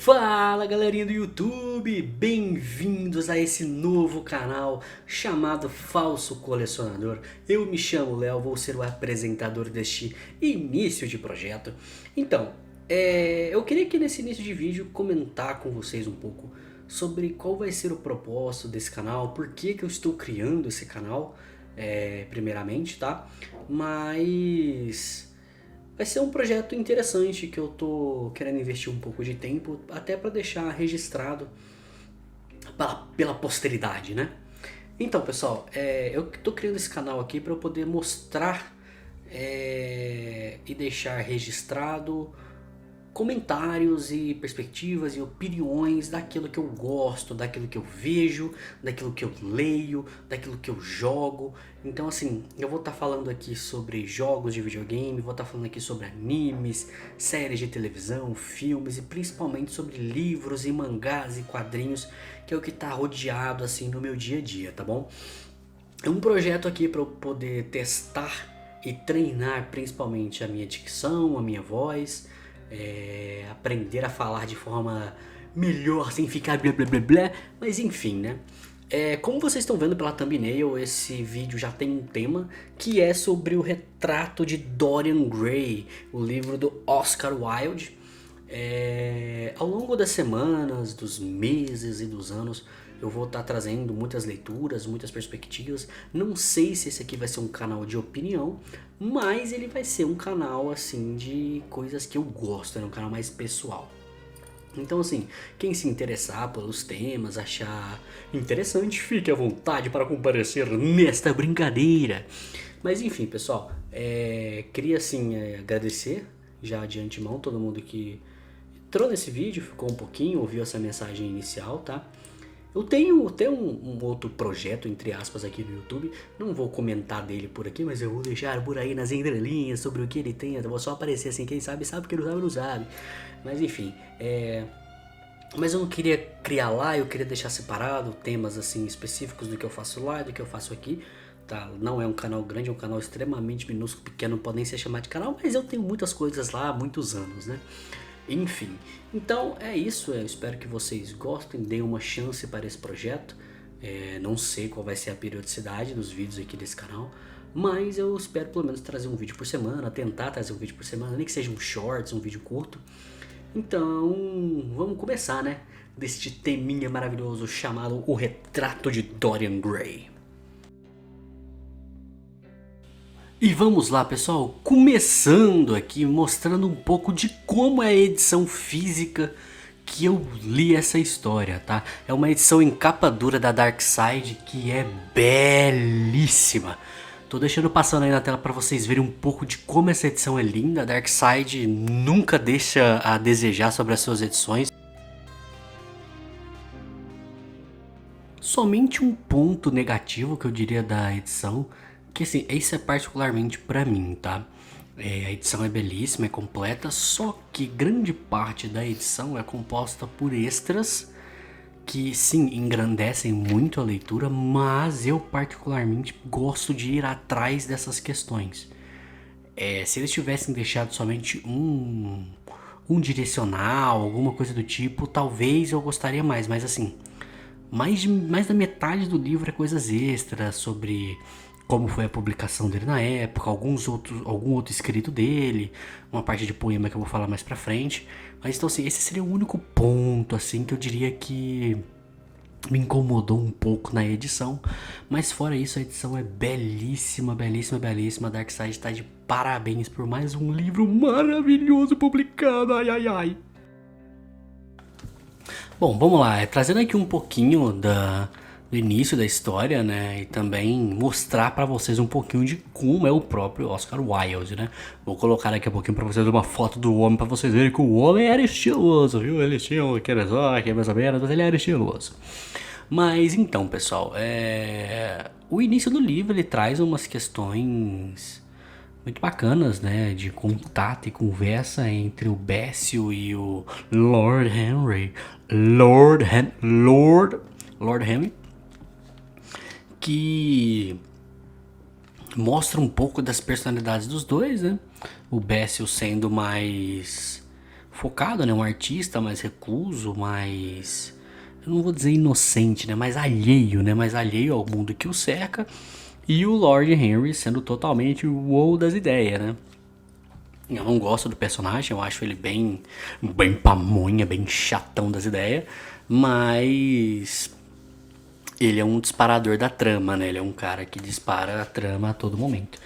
Fala galerinha do YouTube, bem-vindos a esse novo canal chamado Falso Colecionador. Eu me chamo Léo, vou ser o apresentador deste início de projeto. Então, eu queria aqui nesse início de vídeo comentar com vocês um pouco sobre qual vai ser o propósito desse canal, por que eu estou criando esse canal, primeiramente, tá? Mas vai ser um projeto interessante que eu tô querendo investir um pouco de tempo, até para deixar registrado pela posteridade, né? Então, pessoal, eu tô criando esse canal aqui para eu poder mostrar e deixar registrado comentários e perspectivas e opiniões daquilo que eu gosto, daquilo que eu vejo, daquilo que eu leio, daquilo que eu jogo. Então assim, eu vou estar falando aqui sobre jogos de videogame, vou estar falando aqui sobre animes, séries de televisão, filmes e principalmente sobre livros e mangás e quadrinhos, que é o que está rodeado assim no meu dia a dia, tá bom? É um projeto aqui para eu poder testar e treinar principalmente a minha dicção, a minha voz, aprender a falar de forma melhor sem ficar blá blá blá blá, mas enfim, né? Como vocês estão vendo pela thumbnail, esse vídeo já tem um tema que é sobre o retrato de Dorian Gray, o livro do Oscar Wilde. Ao longo das semanas, dos meses e dos anos, eu vou estar trazendo muitas leituras, muitas perspectivas. Não sei se esse aqui vai ser um canal de opinião, mas ele vai ser um canal assim de coisas que eu gosto, um canal mais pessoal. Então assim, quem se interessar pelos temas, achar interessante, fique à vontade para comparecer nesta brincadeira. Mas enfim, pessoal, queria assim agradecer já de antemão todo mundo que entrou nesse vídeo, ficou um pouquinho, ouviu essa mensagem inicial, tá? Eu tenho até um outro projeto, entre aspas, aqui no YouTube. Não vou comentar dele por aqui, mas eu vou deixar por aí nas entrelinhas sobre o que ele tem. Eu vou só aparecer assim, quem sabe, sabe, quem não sabe, não sabe. Mas enfim, mas eu não queria criar lá, eu queria deixar separado temas assim específicos do que eu faço lá e do que eu faço aqui. Tá? Não é um canal grande, é um canal extremamente minúsculo, pequeno, não pode nem ser chamado de canal, mas eu tenho muitas coisas lá há muitos anos, né? Enfim, então é isso, eu espero que vocês gostem, deem uma chance para esse projeto. Não sei qual vai ser a periodicidade dos vídeos aqui desse canal, mas eu espero pelo menos trazer um vídeo por semana, tentar trazer um vídeo por semana, nem que seja um shorts, um vídeo curto. Então, vamos começar, né? Deste teminha maravilhoso chamado O Retrato de Dorian Gray. E vamos lá, pessoal, começando aqui mostrando um pouco de como é a edição física que eu li essa história, tá? É uma edição em capa dura da Darkside que é belíssima. Tô deixando passando aí na tela para vocês verem um pouco de como essa edição é linda. A Darkside nunca deixa a desejar sobre as suas edições. Somente um ponto negativo que eu diria da edição, que assim, isso é particularmente pra mim, tá? A edição é belíssima, é completa, só que grande parte da edição é composta por extras que sim, engrandecem muito a leitura, mas eu particularmente gosto de ir atrás dessas questões. Se eles tivessem deixado somente um direcional, alguma coisa do tipo, talvez eu gostaria mais, mas assim, mais da metade do livro é coisas extras sobre como foi a publicação dele na época, algum outro escrito dele, uma parte de poema que eu vou falar mais pra frente. Mas então assim, esse seria o único ponto assim que eu diria que me incomodou um pouco na edição. Mas fora isso, a edição é belíssima, belíssima, belíssima. A Darkside está de parabéns por mais um livro maravilhoso publicado, ai ai ai. Bom, vamos lá, trazendo aqui um pouquinho do início da história, né, e também mostrar pra vocês um pouquinho de como é o próprio Oscar Wilde, né. Vou colocar daqui a pouquinho pra vocês uma foto do homem, pra vocês verem que o homem era estiloso, viu, ele tinha aquele aqui mais ou menos, mas ele era estiloso. Mas então, pessoal, o início do livro ele traz umas questões muito bacanas, né, de contato e conversa entre o Bécio e o Lord Henry, Lord Henry, que mostra um pouco das personalidades dos dois, né? O Bécio sendo mais focado, né? Um artista mais recluso, mais... eu não vou dizer inocente, né? Mais alheio, né? Mais alheio ao mundo que o cerca. E o Lord Henry sendo totalmente o wow das ideias, né? Eu não gosto do personagem, eu acho ele bem pamonha, bem chatão das ideias. Mas ele é um disparador da trama, né? Ele é um cara que dispara a trama a todo momento.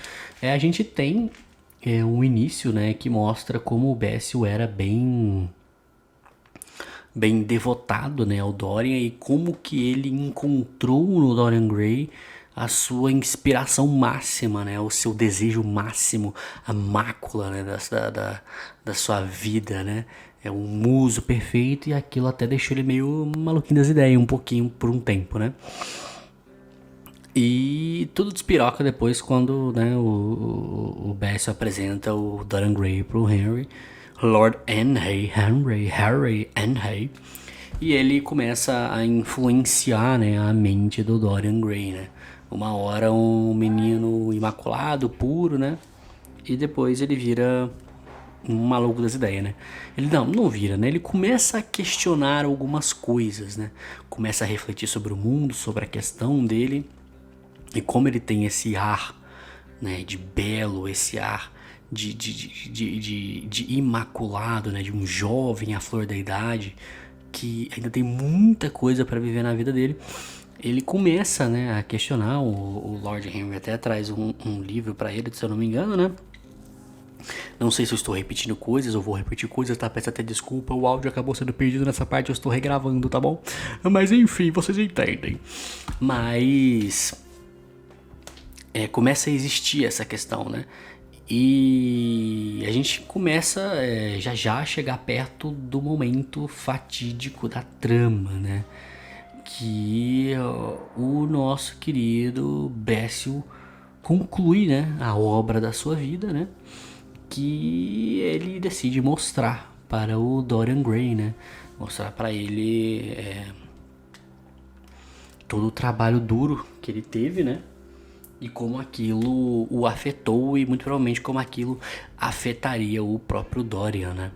A gente tem um início, né? Que mostra como o Bessel era bem devotado, né, ao Dorian, e como que ele encontrou no Dorian Gray a sua inspiração máxima, né, o seu desejo máximo, a mácula, né, da sua vida, né. É um muso perfeito, e aquilo até deixou ele meio maluquinho das ideias um pouquinho por um tempo, né. E tudo despiroca depois quando, né, o Bessel apresenta o Dorian Gray pro Henry, Lord Henry, e ele começa a influenciar, né, a mente do Dorian Gray, né. Uma hora um menino imaculado, puro, né, e depois ele vira um maluco das ideias, né. Ele não vira, né, ele começa a questionar algumas coisas, né, começa a refletir sobre o mundo, sobre a questão dele, e como ele tem esse ar, né, de belo, esse ar de imaculado, né, de um jovem à flor da idade, que ainda tem muita coisa para viver na vida dele. Ele começa, né, a questionar, o Lord Henry até traz um livro para ele, se eu não me engano, né. Não sei se eu estou repetindo coisas, ou vou repetir coisas, tá? Peço até desculpa, o áudio acabou sendo perdido nessa parte, eu estou regravando, tá bom? Mas enfim, vocês entendem. Mas começa a existir essa questão, né? E a gente começa já a chegar perto do momento fatídico da trama, né? Que o nosso querido Bessel conclui, né, a obra da sua vida, né? Que ele decide mostrar para o Dorian Gray, né? Mostrar para ele todo o trabalho duro que ele teve, né? E como aquilo o afetou, e muito provavelmente como aquilo afetaria o próprio Dorian, né?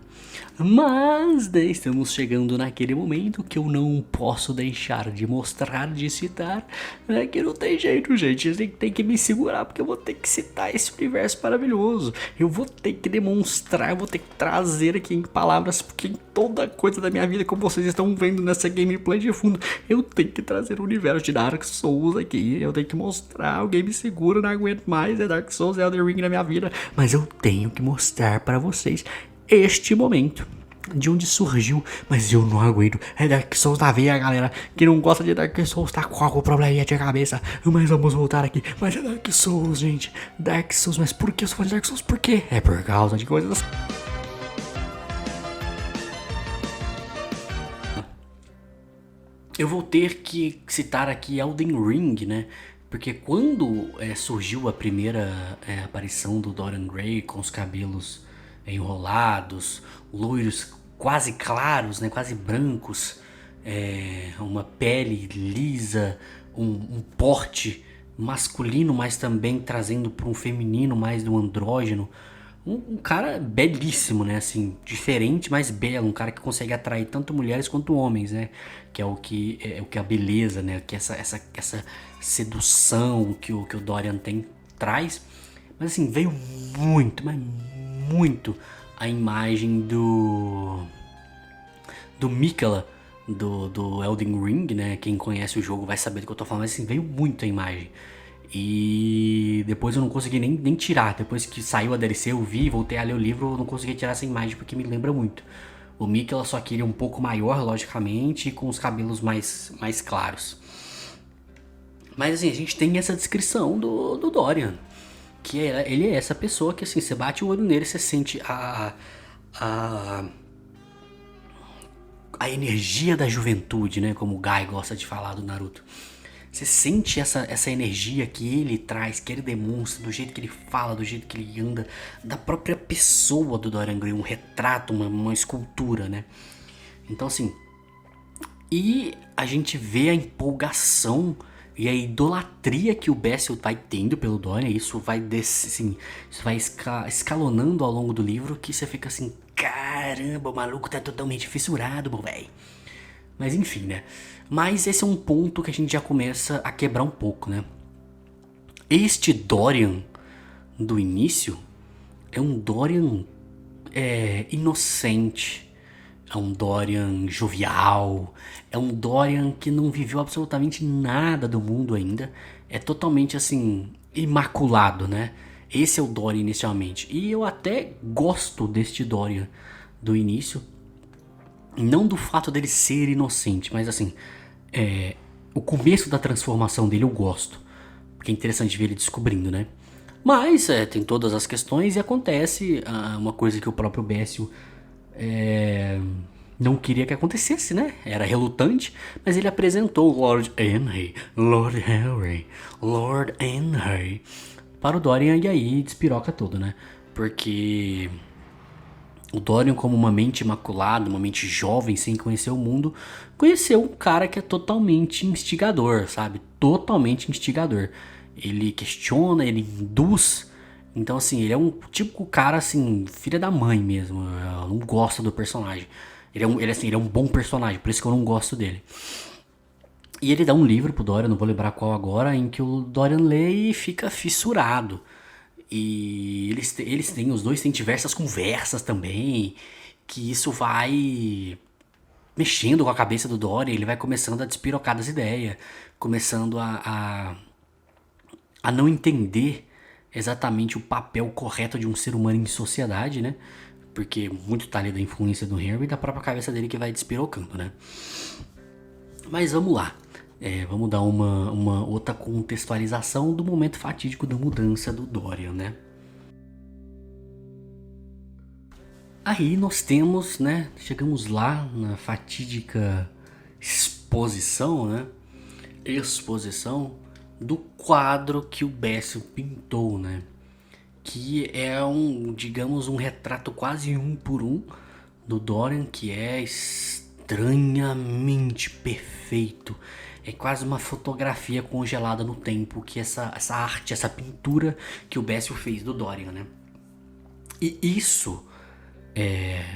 Mas estamos chegando naquele momento que eu não posso deixar de mostrar, de citar, né? Que não tem jeito, gente. Tem que me segurar, porque eu vou ter que citar esse universo maravilhoso. Eu vou ter que demonstrar, eu vou ter que trazer aqui em palavras, porque em toda coisa da minha vida, como vocês estão vendo nessa gameplay de fundo, eu tenho que trazer o universo de Dark Souls aqui. Eu tenho que mostrar, alguém me segura, não aguento mais, Dark Souls, Elden Ring na minha vida. Mas eu tenho que mostrar para vocês este momento, de onde surgiu, mas eu não aguento. É Dark Souls na veia, galera. Quem não gosta de Dark Souls tá com algum probleminha de cabeça. Mas vamos voltar aqui. Mas é Dark Souls, gente. Dark Souls, mas por que eu sou fã de Dark Souls? Por quê? É por causa de coisas. Eu vou ter que citar aqui Elden Ring, né? Porque quando surgiu a primeira aparição do Dorian Gray com os cabelos enrolados, loiros quase claros, né, quase brancos, uma pele lisa, um porte masculino, mas também trazendo para um feminino, mais do andrógeno. Um cara belíssimo, né, assim, diferente, mas belo, um cara que consegue atrair tanto mulheres quanto homens, né, que é o que a beleza, né, que essa sedução que o Dorian tem traz. Mas assim, veio muito, mas muito a imagem do Miquella do Elden Ring, né? Quem conhece o jogo vai saber do que eu tô falando, mas assim, veio muito a imagem. E depois eu não consegui nem tirar. Depois que saiu a DLC, eu vi, voltei a ler o livro, eu não consegui tirar essa imagem porque me lembra muito. O Miquella, só que ele é um pouco maior, logicamente, e com os cabelos mais claros. Mas assim, a gente tem essa descrição do Dorian, que ele é essa pessoa que assim, você bate o olho nele, você sente a energia da juventude, né? Como o Guy gosta de falar do Naruto. Você sente essa energia que ele traz, que ele demonstra, do jeito que ele fala, do jeito que ele anda, da própria pessoa do Dorian Gray, um retrato, uma escultura, né? Então assim, e a gente vê a empolgação E a idolatria que o Bessel vai tendo pelo Dorian, isso vai assim, isso vai escalonando ao longo do livro, que você fica assim, caramba, o maluco tá totalmente fissurado, meu velho. Mas enfim, né? Mas esse é um ponto que a gente já começa a quebrar um pouco, né? Este Dorian do início é um Dorian inocente, é um Dorian jovial, é um Dorian que não viveu absolutamente nada do mundo ainda, é totalmente assim, imaculado, né? Esse é o Dorian inicialmente. E eu até gosto deste Dorian do início, não do fato dele ser inocente, mas assim, o começo da transformação dele eu gosto, porque é interessante ver ele descobrindo, né? Mas tem todas as questões e acontece uma coisa que o próprio Bessel não queria que acontecesse, né? Era relutante, mas ele apresentou Lord Henry, Lord Henry, Lord Henry para o Dorian e aí despiroca tudo, né? Porque o Dorian, como uma mente imaculada, uma mente jovem, sem conhecer o mundo, conheceu um cara que é totalmente instigador, sabe? Totalmente instigador. Ele questiona, ele induz. Então, assim, ele é um típico cara, assim, filha da mãe mesmo. Eu não gosto do personagem. Ele é um bom personagem, por isso que eu não gosto dele. E ele dá um livro pro Dorian, não vou lembrar qual agora, em que o Dorian lê e fica fissurado. E os dois têm diversas conversas também, que isso vai mexendo com a cabeça do Dorian, ele vai começando a despirocar das ideias, começando a não entender exatamente o papel correto de um ser humano em sociedade, né? Porque muito tá ali da influência do Henry e da própria cabeça dele que vai despirocando, né? Mas vamos lá. Vamos dar uma outra contextualização do momento fatídico da mudança do Dorian, né? Aí nós temos, né? Chegamos lá na fatídica exposição, né? Exposição do quadro que o Bessel pintou, né? Que é digamos, um retrato quase um por um do Dorian, que é estranhamente perfeito. É quase uma fotografia congelada no tempo, que essa arte, essa pintura que o Bessel fez do Dorian, né? E isso,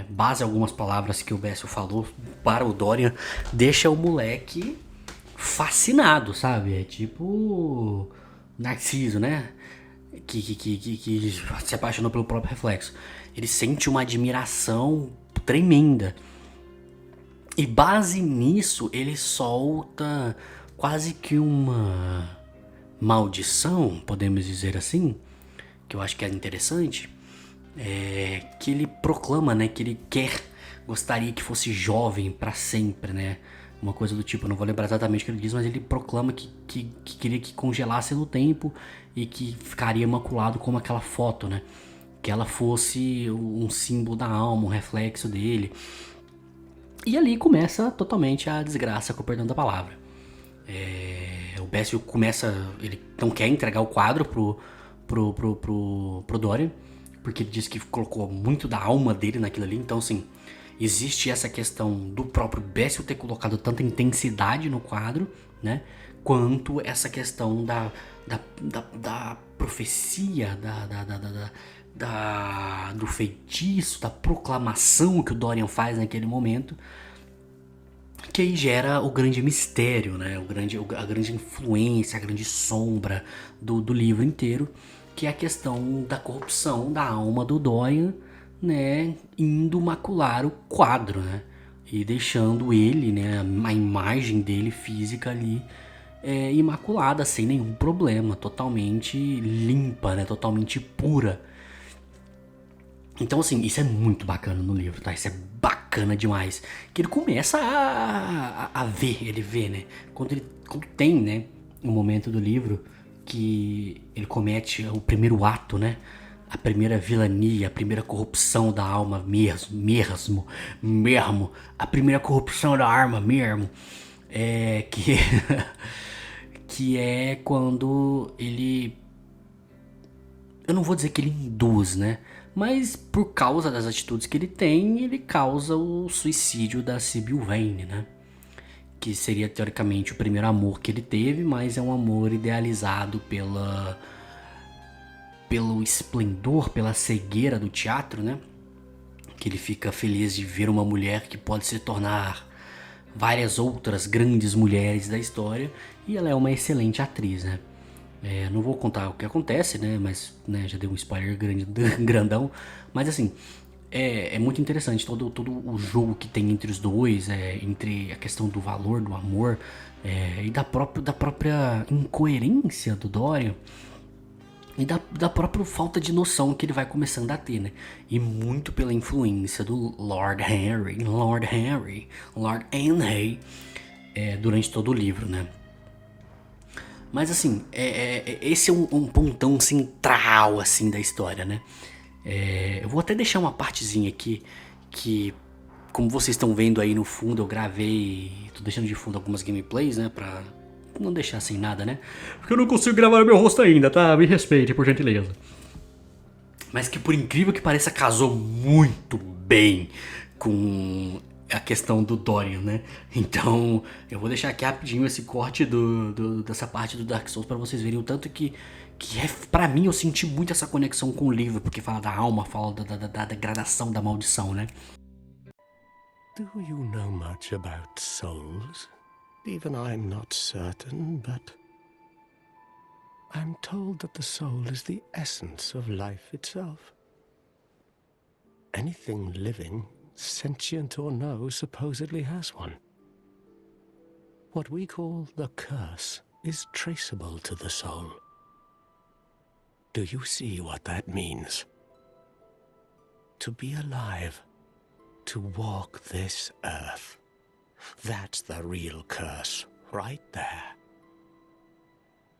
base algumas palavras que o Bessel falou para o Dorian, deixa o moleque fascinado, sabe? É tipo Narciso, né? Que se apaixonou pelo próprio reflexo. Ele sente uma admiração tremenda. E base nisso, ele solta quase que uma maldição, podemos dizer assim, que eu acho que é interessante, que ele proclama, né, que ele gostaria que fosse jovem para sempre, né? Uma coisa do tipo, eu não vou lembrar exatamente o que ele diz, mas ele proclama que queria que congelasse no tempo e que ficaria imaculado como aquela foto, né? Que ela fosse um símbolo da alma, um reflexo dele. E ali começa totalmente a desgraça, com o perdão da palavra. O Bessel começa, ele não quer entregar o quadro pro Dorian, porque ele diz que colocou muito da alma dele naquilo ali. Então, assim, existe essa questão do próprio Bessel ter colocado tanta intensidade no quadro, né? Quanto essa questão da profecia, do feitiço, da proclamação que o Dorian faz naquele momento, que aí gera o grande mistério, né? A grande influência, a grande sombra do livro inteiro, que é a questão da corrupção da alma do Dorian, né? Indo macular o quadro, né? E deixando ele, né? A imagem dele física ali imaculada, sem nenhum problema, totalmente limpa, né? Totalmente pura. Então, assim, isso é muito bacana no livro, tá? Isso é bacana demais. Que ele começa a ver, ele vê, né? Quando tem, né, um momento do livro que ele comete o primeiro ato, né? A primeira vilania, a primeira corrupção da alma mesmo. A primeira corrupção da alma mesmo. Que é quando ele... Eu não vou dizer que ele induz, né? Mas por causa das atitudes que ele tem, ele causa o suicídio da Sibyl Vane, né? que seria teoricamente o primeiro amor que ele teve, mas é um amor idealizado pelo esplendor, pela cegueira do teatro, né? Que ele fica feliz de ver uma mulher que pode se tornar várias outras grandes mulheres da história, e ela é uma excelente atriz, né? Não vou contar o que acontece, né? Mas né, já dei um spoiler grandão. Mas assim, é muito interessante todo o jogo que tem entre os dois, entre a questão do valor, do amor, e da própria incoerência do Dorian. E da própria falta de noção que ele vai começando a ter, né? E muito pela influência do Lord Henry, durante todo o livro, né? Mas assim, esse é um pontão central, assim, da história, né? Eu vou até deixar uma partezinha aqui que, como vocês estão vendo aí no fundo, eu gravei... Tô deixando de fundo algumas gameplays, né? Pra não deixar sem nada, né? Porque eu não consigo gravar meu rosto ainda, tá? Me respeite, por gentileza. Mas que, por incrível que pareça, casou muito bem com a questão do Dorian, né? Então, eu vou deixar aqui rapidinho esse corte dessa parte do Dark Souls pra vocês verem o tanto que pra mim, eu senti muito essa conexão com o livro, porque fala da alma, fala da degradação, da maldição, né? Do you know much about souls? Even I'm not certain, but I'm told that the soul is the essence of life itself. Anything living, sentient or no, supposedly has one. What we call the curse is traceable to the soul. Do you see what that means? To be alive, to walk this earth. That's the real curse, right there.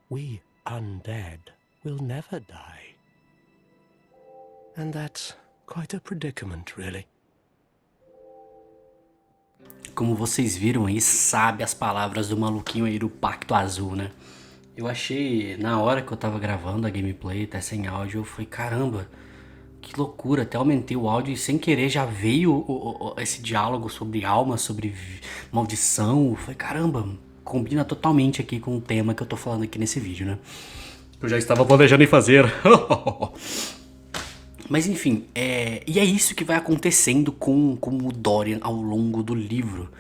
We undead will never die. And that's quite a predicament, really. Como vocês viram aí, sabe as palavras do maluquinho aí do Pacto Azul, né? Eu achei, na hora que eu tava gravando a gameplay, até sem áudio, eu falei, caramba, que loucura, até aumentei o áudio e sem querer já veio esse diálogo sobre alma, sobre maldição. Eu falei, caramba, combina totalmente aqui com o tema que eu tô falando aqui nesse vídeo, né? Eu já estava planejando em fazer. Mas enfim, e é isso que vai acontecendo com o Dorian ao longo do livro.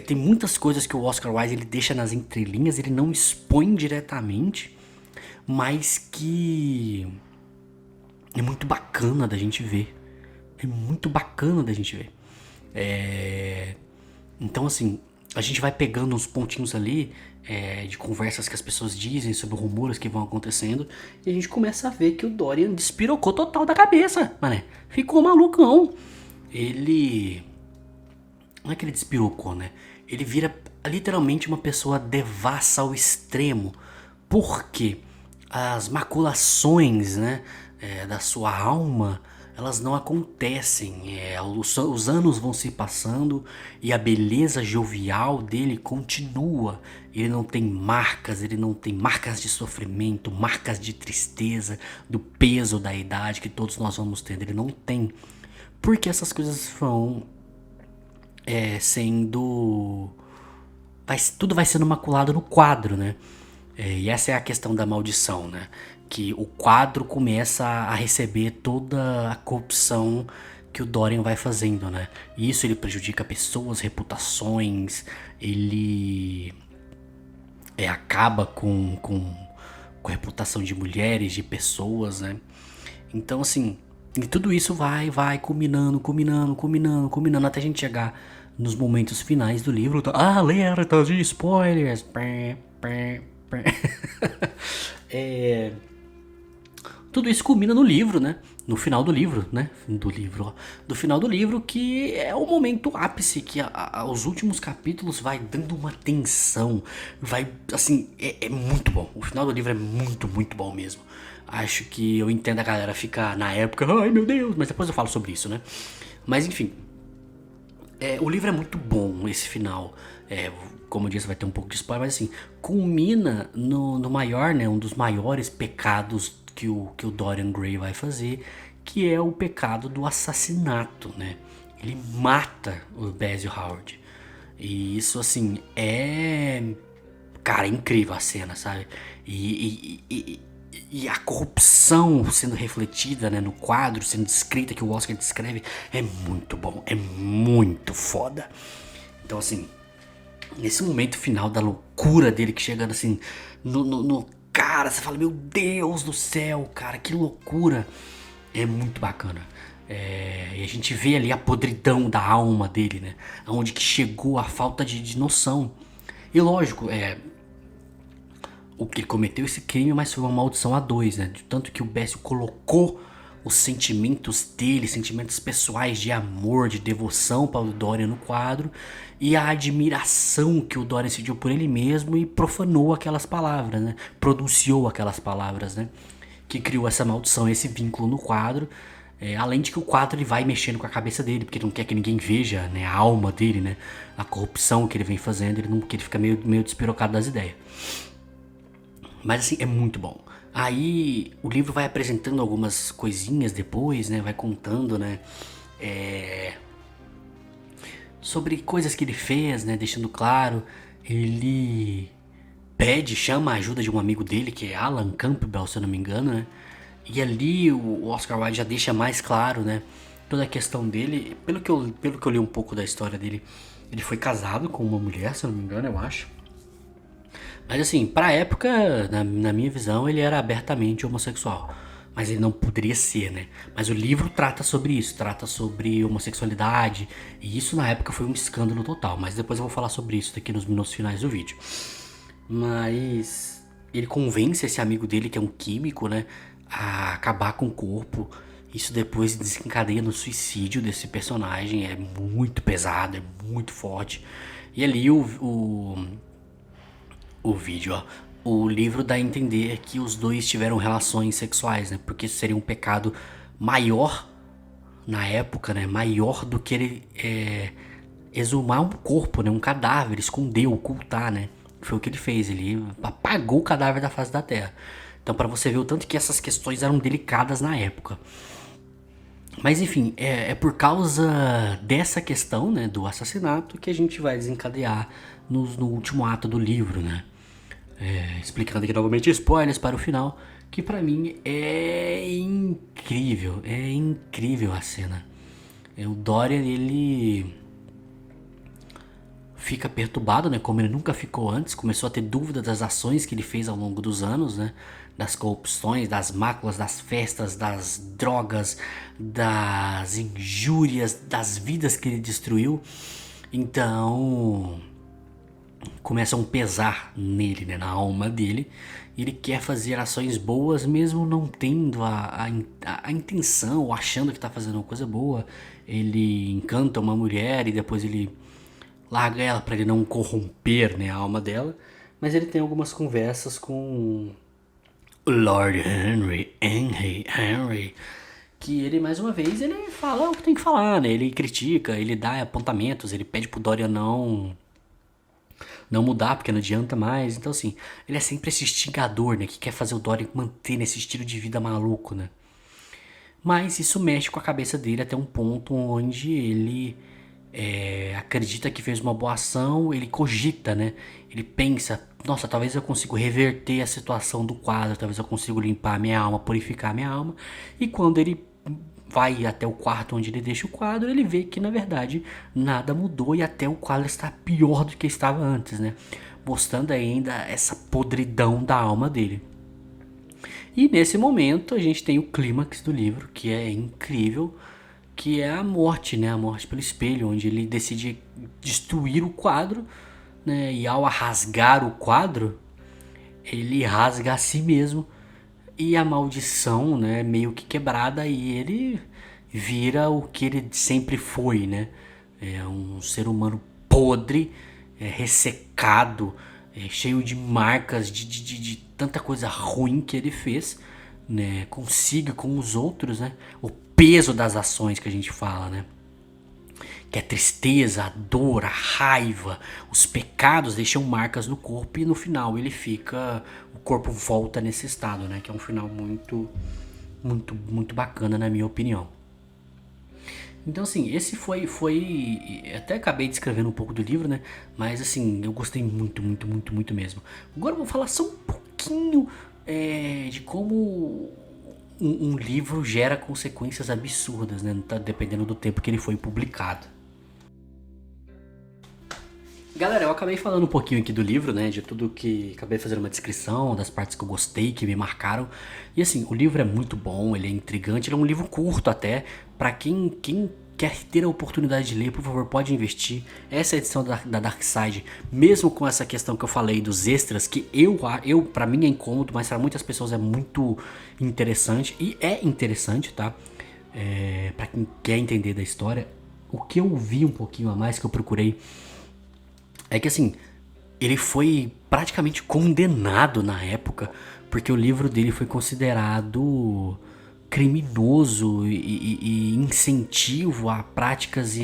Tem muitas coisas que o Oscar Wilde ele deixa nas entrelinhas, ele não expõe diretamente, mas que é muito bacana da gente ver. É muito bacana da gente ver. Então assim, a gente vai pegando uns pontinhos ali de conversas que as pessoas dizem sobre rumores que vão acontecendo, e a gente começa a ver que o Dorian despirocou total da cabeça, mané. Ficou malucão. Ele... Não é que ele despirocou, né? Ele vira literalmente uma pessoa devassa ao extremo. Porque as maculações, né, da sua alma, elas não acontecem. Os anos vão se passando e a beleza jovial dele continua. Ele não tem marcas de sofrimento, marcas de tristeza, do peso da idade que todos nós vamos tendo. Ele não tem. Porque essas coisas vão tudo vai sendo maculado no quadro, né? E essa é a questão da maldição, né? Que o quadro começa a receber toda a corrupção que o Dorian vai fazendo, né? E isso ele prejudica pessoas, reputações, ele acaba com a reputação de mulheres, de pessoas, né? Então, assim, e tudo isso vai culminando, até a gente chegar nos momentos finais do livro. Alerta de spoilers! Tudo isso culmina no livro, né? No final do livro, né? Do final do livro, que é o momento ápice, que os últimos capítulos vai dando uma tensão. Vai, assim, é muito bom. O final do livro é muito, muito bom mesmo. Acho que eu entendo a galera ficar na época, ai meu Deus, mas depois eu falo sobre isso, né? Mas enfim, o livro é muito bom, esse final. Como eu disse, vai ter um pouco de spoiler, mas assim, culmina no maior, né? Um dos maiores pecados que o Dorian Gray vai fazer, que é o pecado do assassinato, né? Ele mata o Basil Howard. E isso, assim, cara, é incrível a cena, sabe? E a corrupção sendo refletida, né, no quadro, sendo descrita, que o Oscar descreve, é muito bom, é muito foda. Então, assim, nesse momento final da loucura dele, que chegando assim no cara, você fala, meu Deus do céu, cara, que loucura. É muito bacana. E a gente vê ali a podridão da alma dele, né? Aonde que chegou a falta de noção. E lógico, o que ele cometeu esse crime, mas foi uma maldição a dois, né? De tanto que o Bécio colocou os sentimentos dele, sentimentos pessoais de amor, de devoção para o Dorian no quadro, e a admiração que o Dorian sentiu por ele mesmo e profanou aquelas palavras, né? Pronunciou aquelas palavras, né? Que criou essa maldição, esse vínculo no quadro. Além de que o quadro ele vai mexendo com a cabeça dele, porque ele não quer que ninguém veja, né, a alma dele, né? A corrupção que ele vem fazendo, que ele fica meio despirocado das ideias. Mas assim, é muito bom. Aí o livro vai apresentando algumas coisinhas depois, né? Vai contando, né? Sobre coisas que ele fez, né? Deixando claro. Ele chama a ajuda de um amigo dele, que é Alan Campbell, se eu não me engano, né? E ali o Oscar Wilde já deixa mais claro, né? Toda a questão dele. Pelo que eu li um pouco da história dele, ele foi casado com uma mulher, se eu não me engano, eu acho. Mas assim, pra época, na minha visão, ele era abertamente homossexual. Mas ele não poderia ser, né? Mas o livro trata sobre isso, trata sobre homossexualidade. E isso na época foi um escândalo total. Mas depois eu vou falar sobre isso daqui nos minutos finais do vídeo. Mas ele convence esse amigo dele, que é um químico, né? A acabar com o corpo. Isso depois desencadeia no suicídio desse personagem. É muito pesado, é muito forte. E ali o vídeo, ó. O livro dá a entender que os dois tiveram relações sexuais, né? Porque isso seria um pecado maior na época, né? Maior do que ele exumar um corpo, né? Um cadáver, esconder, ocultar, né? Foi o que ele fez, ele apagou o cadáver da face da terra. Então, para você ver o tanto que essas questões eram delicadas na época. Mas enfim, é por causa dessa questão, né, do assassinato, que a gente vai desencadear no último ato do livro, né? Explicando aqui novamente spoilers para o final, que pra mim é incrível a cena. O Dorian, ele fica perturbado, né, como ele nunca ficou antes, começou a ter dúvida das ações que ele fez ao longo dos anos, né, das corrupções, das máculas, das festas, das drogas, das injúrias, das vidas que ele destruiu. Então começa um pesar nele, né, na alma dele. Ele quer fazer ações boas mesmo não tendo a intenção, ou achando que está fazendo uma coisa boa. Ele encanta uma mulher e depois ele larga ela para ele não corromper, né, a alma dela. Mas ele tem algumas conversas com o Lord Henry, que ele, mais uma vez, ele fala o que tem que falar, né? Ele critica, ele dá apontamentos, ele pede pro Dorian não mudar, porque não adianta mais. Então, assim, ele é sempre esse instigador, né? Que quer fazer o Dorian manter nesse estilo de vida maluco, né? Mas isso mexe com a cabeça dele até um ponto onde ele acredita que fez uma boa ação, ele cogita, né? Ele pensa, nossa, talvez eu consiga reverter a situação do quadro, talvez eu consiga limpar a minha alma, purificar a minha alma. E quando ele vai até o quarto onde ele deixa o quadro, ele vê que na verdade nada mudou e até o quadro está pior do que estava antes, né? Mostrando ainda essa podridão da alma dele. E nesse momento a gente tem o clímax do livro, que é incrível, que é a morte, né? A morte pelo espelho, onde ele decide destruir o quadro, né? E ao rasgar o quadro, ele rasga a si mesmo e a maldição, né, meio que quebrada, e ele vira o que ele sempre foi, né? É um ser humano podre, ressecado, cheio de marcas de tanta coisa ruim que ele fez, né? Consigo com os outros, né? O peso das ações que a gente fala, né? Que a tristeza, a dor, a raiva, os pecados deixam marcas no corpo e no final o corpo volta nesse estado, né? Que é um final muito bacana na minha opinião. Então, assim, esse até acabei descrevendo um pouco do livro, né? Mas, assim, eu gostei muito, muito, muito, muito mesmo. Agora eu vou falar só um pouquinho de como um livro gera consequências absurdas, né? Tá dependendo do tempo que ele foi publicado. Galera, eu acabei falando um pouquinho aqui do livro, né? De tudo que... Acabei fazendo uma descrição das partes que eu gostei, que me marcaram. E assim, o livro é muito bom, ele é intrigante, ele é um livro curto até. Pra quem quer ter a oportunidade de ler, por favor, pode investir. Essa edição da Dark Side, mesmo com essa questão que eu falei dos extras, que pra mim é incômodo, mas pra muitas pessoas é muito interessante. E é interessante, tá? Pra quem quer entender da história. O que eu vi um pouquinho a mais, que eu procurei, é que assim, ele foi praticamente condenado na época, porque o livro dele foi considerado criminoso e incentivo a práticas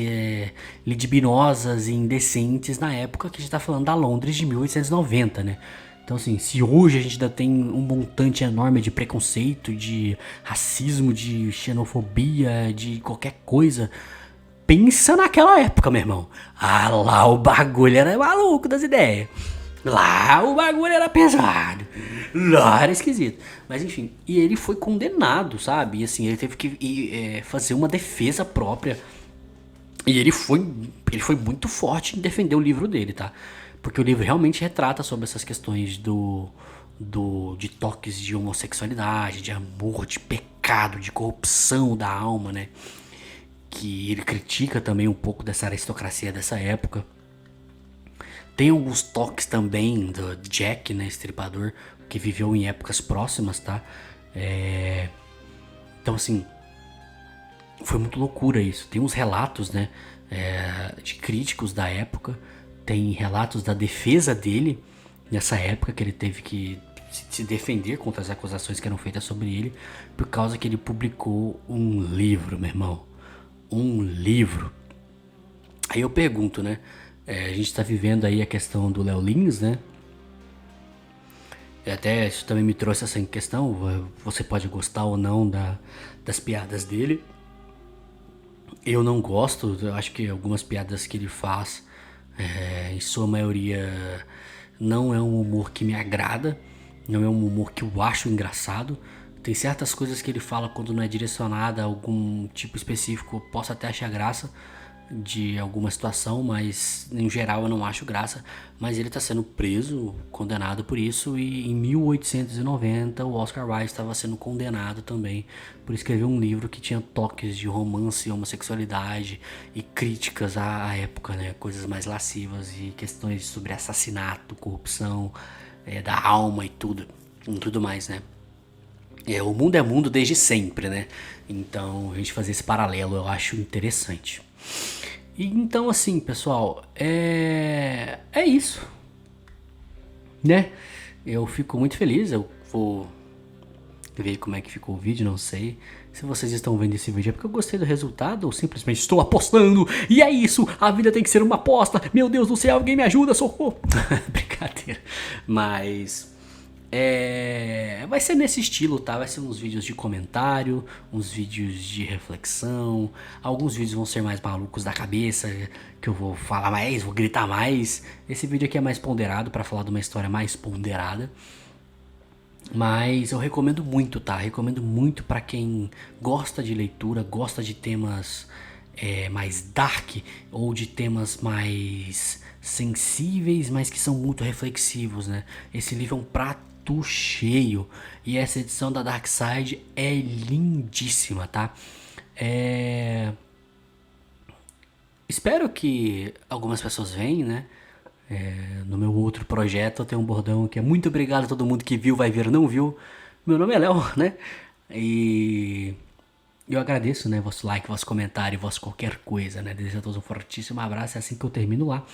libidinosas e indecentes na época que a gente tá falando da Londres de 1890, né? Então assim, se hoje a gente ainda tem um montante enorme de preconceito, de racismo, de xenofobia, de qualquer coisa, pensa naquela época, meu irmão. Ah, lá o bagulho era maluco das ideias. Lá o bagulho era pesado. Lá era esquisito. Mas enfim, e ele foi condenado, sabe? E assim, ele teve que fazer uma defesa própria. E ele foi muito forte em defender o livro dele, tá? Porque o livro realmente retrata sobre essas questões de toques de homossexualidade, de amor, de pecado, de corrupção da alma, né? Que ele critica também um pouco dessa aristocracia dessa época. Tem alguns toques também do Jack, né, estripador, que viveu em épocas próximas, tá? Então, assim, foi muito loucura isso. Tem uns relatos, né, de críticos da época. Tem relatos da defesa dele nessa época, que ele teve que se defender contra as acusações que eram feitas sobre ele, por causa que ele publicou um livro, meu irmão. Um livro. Aí eu pergunto, né? A gente tá vivendo aí a questão do Léo Lins, né? E até isso também me trouxe essa questão. Você pode gostar ou não das piadas dele. Eu não gosto. Eu acho que algumas piadas que ele faz, em sua maioria, não é um humor que me agrada. Não é um humor que eu acho engraçado. Tem certas coisas que ele fala quando não é direcionada a algum tipo específico, eu posso até achar graça de alguma situação, mas em geral eu não acho graça. Mas ele está sendo preso, condenado por isso, e em 1890 o Oscar Wilde estava sendo condenado também por escrever um livro que tinha toques de romance e homossexualidade e críticas à época, né? Coisas mais lascivas e questões sobre assassinato, corrupção, da alma e tudo mais, né? O mundo é mundo desde sempre, né? Então a gente fazer esse paralelo eu acho interessante. E então assim, pessoal, é isso, né? Eu fico muito feliz, eu vou ver como é que ficou o vídeo, não sei. Se vocês estão vendo esse vídeo é porque eu gostei do resultado ou simplesmente estou apostando. E é isso, a vida tem que ser uma aposta. Meu Deus do céu, alguém me ajuda, socorro. Brincadeira. Mas vai ser nesse estilo, tá? Vai ser uns vídeos de comentário, uns vídeos de reflexão. Alguns vídeos vão ser mais malucos da cabeça, que eu vou falar mais, vou gritar mais. Esse vídeo aqui é mais ponderado, pra falar de uma história mais ponderada. Mas eu recomendo muito, tá? Recomendo muito pra quem gosta de leitura, gosta de temas mais dark ou de temas mais sensíveis, mas que são muito reflexivos, né? Esse livro é um prato cheio e essa edição da Dark Side é lindíssima, tá? Espero que algumas pessoas venham, né? No meu outro projeto eu tenho um bordão que é muito obrigado a todo mundo que viu, vai ver, não viu. Meu nome é Léo, né? E eu agradeço, né, vosso like, vosso comentário, vosso qualquer coisa, né? Desejo a todos um fortíssimo abraço, é assim que eu termino lá.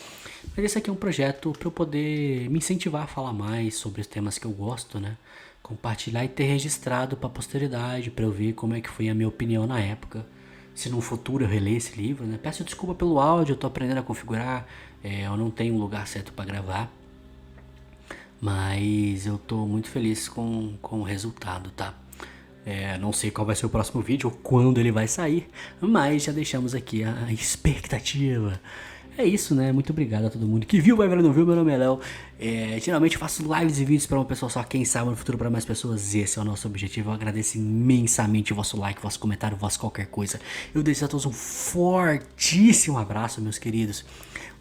Mas esse aqui é um projeto para eu poder me incentivar a falar mais sobre os temas que eu gosto, né? Compartilhar e ter registrado para a posteridade, para eu ver como é que foi a minha opinião na época. Se no futuro eu reler esse livro, né? Peço desculpa pelo áudio, eu tô aprendendo a configurar, eu não tenho um lugar certo para gravar. Mas eu tô muito feliz com o resultado, tá? Não sei qual vai ser o próximo vídeo ou quando ele vai sair, mas já deixamos aqui a expectativa. É isso, né? Muito obrigado a todo mundo que viu, vai ver, não viu. Meu nome é Léo. Geralmente eu faço lives e vídeos para uma pessoa só, quem sabe no futuro para mais pessoas. Esse é o nosso objetivo. Eu agradeço imensamente o vosso like, o vosso comentário, o vosso qualquer coisa. Eu desejo a todos um fortíssimo abraço, meus queridos.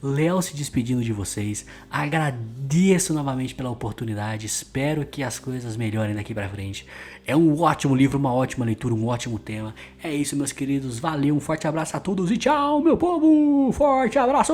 Léo se despedindo de vocês. Agradeço novamente pela oportunidade. Espero que as coisas melhorem daqui pra frente. É um ótimo livro, uma ótima leitura, um ótimo tema. É isso, meus queridos. Valeu, um forte abraço a todos e tchau, meu povo! Forte abraço!